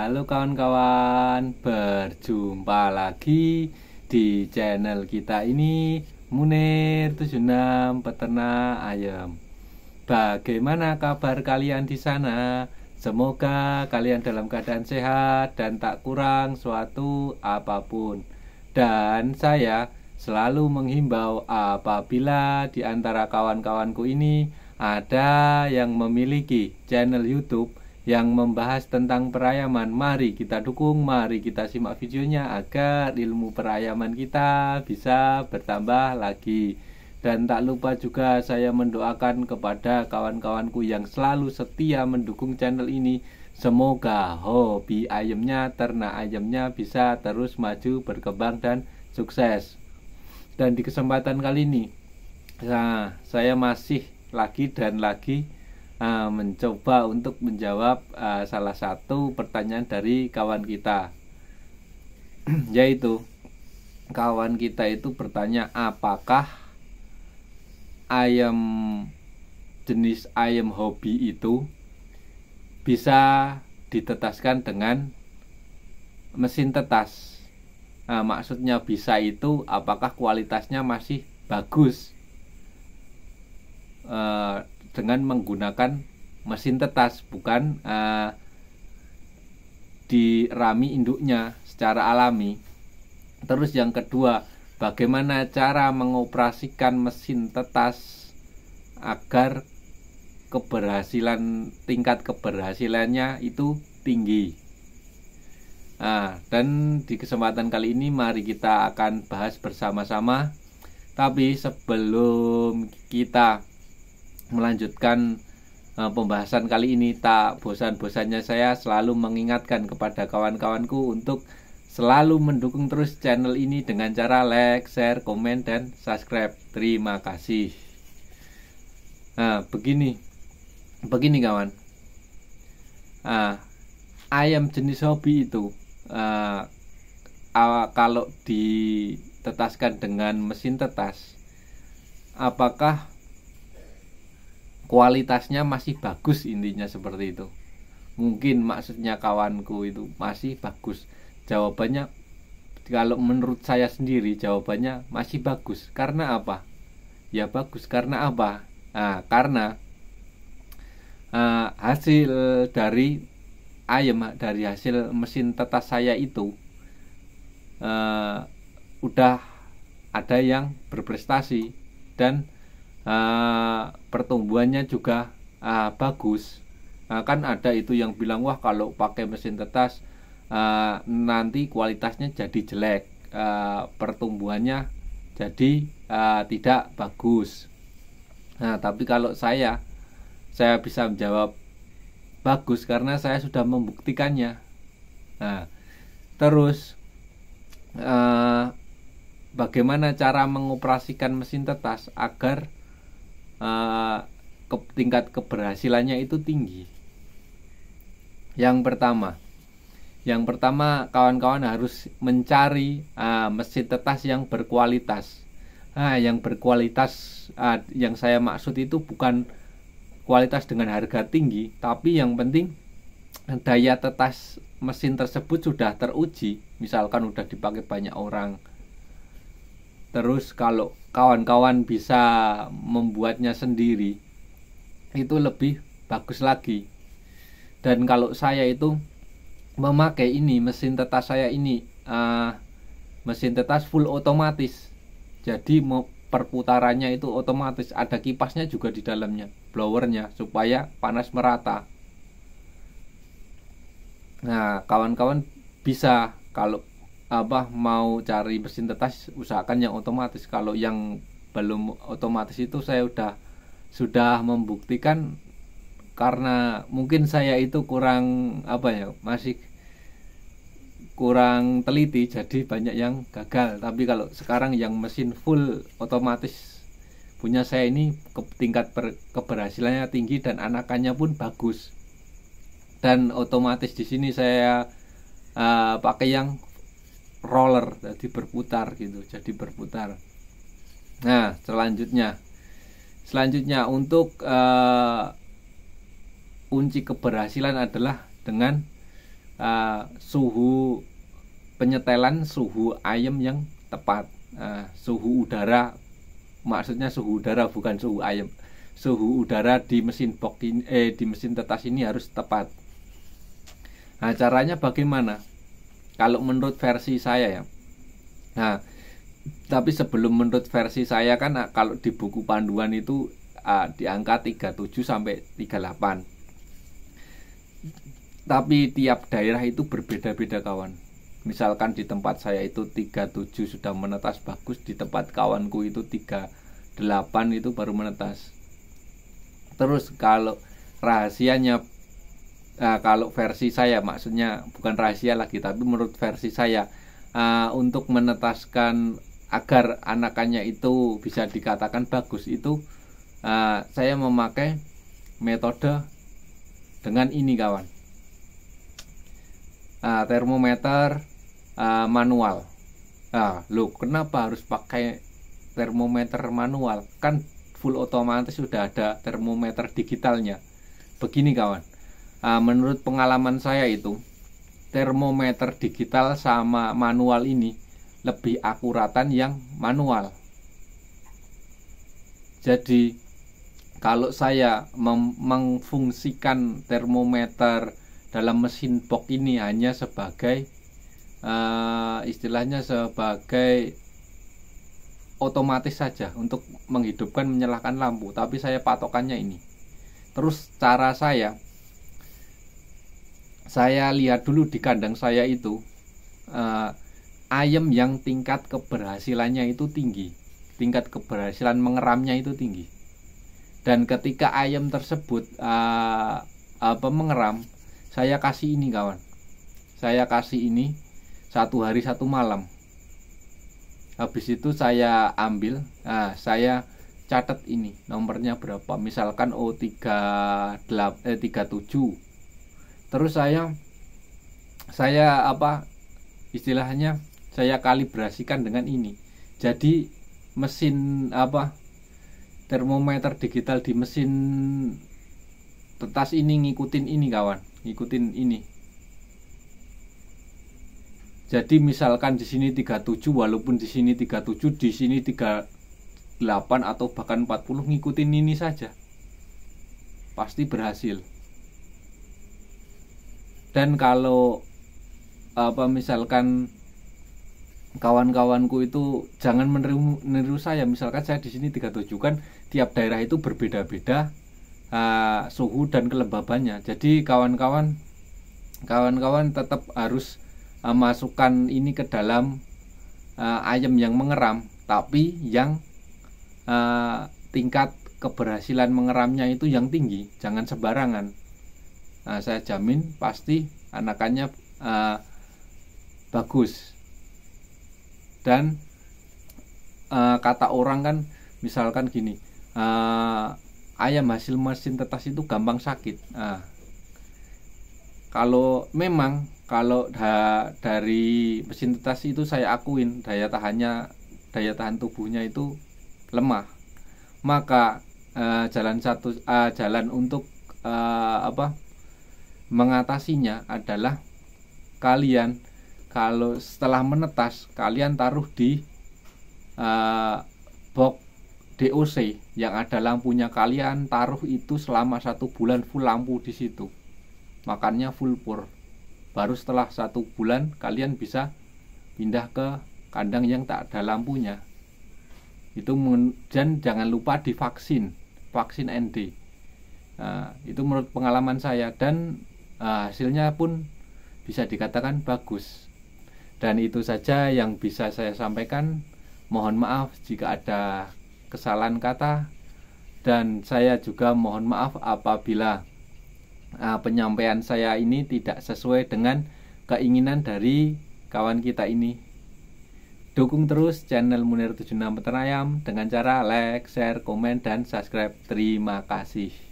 Halo kawan-kawan, berjumpa lagi di channel kita ini, Munir 76 Peternak Ayam. Bagaimana kabar kalian di sana? Semoga kalian dalam keadaan sehat dan tak kurang suatu apapun. Dan saya selalu menghimbau apabila di antara kawan-kawanku ini ada yang memiliki channel YouTube yang membahas tentang perayaman, mari kita dukung, mari kita simak videonya agar ilmu perayaman kita bisa bertambah lagi. Dan tak lupa juga saya mendoakan kepada kawan-kawanku yang selalu setia mendukung channel ini, semoga hobi ayamnya, ternak ayamnya bisa terus maju, berkembang dan sukses. Dan di kesempatan kali ini saya masih lagi mencoba untuk menjawab salah satu pertanyaan dari kawan kita. Yaitu kawan kita itu bertanya, apakah ayam jenis ayam hobi itu bisa ditetaskan dengan mesin tetas. Maksudnya bisa itu apakah kualitasnya masih bagus dengan menggunakan mesin tetas, bukan dirami induknya secara alami. Terus yang kedua, bagaimana cara mengoperasikan mesin tetas agar tingkat keberhasilannya itu tinggi. Dan di kesempatan kali ini mari kita akan bahas bersama-sama. Tapi sebelum kita melanjutkan pembahasan kali ini, tak bosan-bosannya saya selalu mengingatkan kepada kawan-kawanku untuk selalu mendukung terus channel ini dengan cara like, share, komen, dan subscribe. Terima kasih. Begini kawan, ayam jenis hobi itu kalau ditetaskan dengan mesin tetas, apakah kualitasnya masih bagus? Intinya seperti itu. Mungkin maksudnya kawanku itu masih bagus. Jawabannya, kalau menurut saya sendiri, jawabannya masih bagus. Karena apa? Ya bagus karena apa? Karena hasil dari ayam, dari hasil mesin tetas saya itu udah ada yang berprestasi dan pertumbuhannya juga bagus. Kan ada itu yang bilang, wah kalau pakai mesin tetas nanti kualitasnya jadi jelek, pertumbuhannya jadi tidak bagus. Tapi kalau saya bisa menjawab bagus karena saya sudah membuktikannya. Terus bagaimana cara mengoperasikan mesin tetas agar tingkat keberhasilannya itu tinggi? Yang pertama kawan-kawan harus mencari mesin tetas yang berkualitas. Yang berkualitas, yang saya maksud itu bukan kualitas dengan harga tinggi, tapi yang penting daya tetas mesin tersebut sudah teruji, misalkan udah dipakai banyak orang. Terus kalau kawan-kawan bisa membuatnya sendiri, itu lebih bagus lagi. Dan kalau saya itu memakai ini, mesin tetas saya ini mesin tetas full otomatis. Jadi perputarannya itu otomatis, ada kipasnya juga di dalamnya, blowernya, supaya panas merata. Kawan-kawan bisa, kalau mau cari mesin tetas, usahakan yang otomatis. Kalau yang belum otomatis itu saya sudah membuktikan, karena mungkin saya itu masih kurang teliti, jadi banyak yang gagal. Tapi kalau sekarang yang mesin full otomatis punya saya ini, tingkat keberhasilannya tinggi dan anakannya pun bagus. Dan otomatis di sini saya pakai yang roller, jadi berputar gitu, selanjutnya untuk kunci keberhasilan adalah dengan suhu penyetelan suhu ayam yang tepat. Suhu udara, maksudnya suhu udara bukan suhu ayam. Suhu udara di mesin box di mesin tetas ini harus tepat. Nah, caranya bagaimana? Kalau menurut versi saya ya. Nah, tapi sebelum menurut versi saya kan kalau di buku panduan itu di angka 37 sampai 38. Tapi tiap daerah itu berbeda-beda kawan. Misalkan di tempat saya itu 37 sudah menetas bagus, di tempat kawanku itu 38 itu baru menetas. Terus kalau rahasianya, kalau versi saya, maksudnya bukan rahasia lagi, tapi menurut versi saya, untuk menetaskan agar anakannya itu bisa dikatakan bagus itu, saya memakai metode dengan ini kawan, termometer manual. Loh, kenapa harus pakai termometer manual? Kan full otomatis sudah ada termometer digitalnya. Begini kawan, menurut pengalaman saya itu termometer digital sama manual ini lebih akuratan yang manual. Jadi kalau saya memfungsikan termometer dalam mesin box ini hanya sebagai istilahnya sebagai otomatis saja untuk menghidupkan menyalakan lampu, tapi saya patokannya ini. Terus cara saya lihat dulu di kandang saya itu ayam yang tingkat keberhasilannya itu tinggi, tingkat keberhasilan mengeramnya itu tinggi. Dan ketika ayam tersebut mengeram, saya kasih ini kawan, saya kasih ini 1 hari 1 malam. Habis itu saya ambil, saya catat ini nomornya berapa, misalkan 37. Terus saya istilahnya saya kalibrasikan dengan ini. Jadi mesin termometer digital di mesin tetas ini ngikutin ini kawan, ngikutin ini. Jadi misalkan di sini 37, walaupun di sini 37, di sini 38 atau bahkan 40, ngikutin ini saja, pasti berhasil. Dan kalau misalkan kawan-kawanku itu jangan meniru saya. Misalkan saya di sini 37, kan tiap daerah itu berbeda-beda suhu dan kelembabannya. Jadi kawan-kawan tetap harus masukkan ini ke dalam ayam yang mengeram, tapi yang tingkat keberhasilan mengeramnya itu yang tinggi, jangan sembarangan. Saya jamin pasti anakannya bagus. Dan kata orang kan misalkan gini, ayam hasil mesin tetas itu gampang sakit. Kalau dari mesin tetas itu saya akuin daya tahan tubuhnya itu lemah, maka jalan untuk mengatasinya adalah kalian kalau setelah menetas kalian taruh di box DOC yang ada lampunya, kalian taruh itu selama 1 bulan full lampu di situ, makannya full pur. Baru setelah 1 bulan kalian bisa pindah ke kandang yang tak ada lampunya. Itu dan jangan lupa divaksin, vaksin ND. Itu menurut pengalaman saya, dan hasilnya pun bisa dikatakan bagus. Dan itu saja yang bisa saya sampaikan. Mohon maaf jika ada kesalahan kata, dan saya juga mohon maaf apabila penyampaian saya ini tidak sesuai dengan keinginan dari kawan kita ini. Dukung terus channel Munir 76 Peternak Ayam dengan cara like, share, komen, dan subscribe. Terima kasih.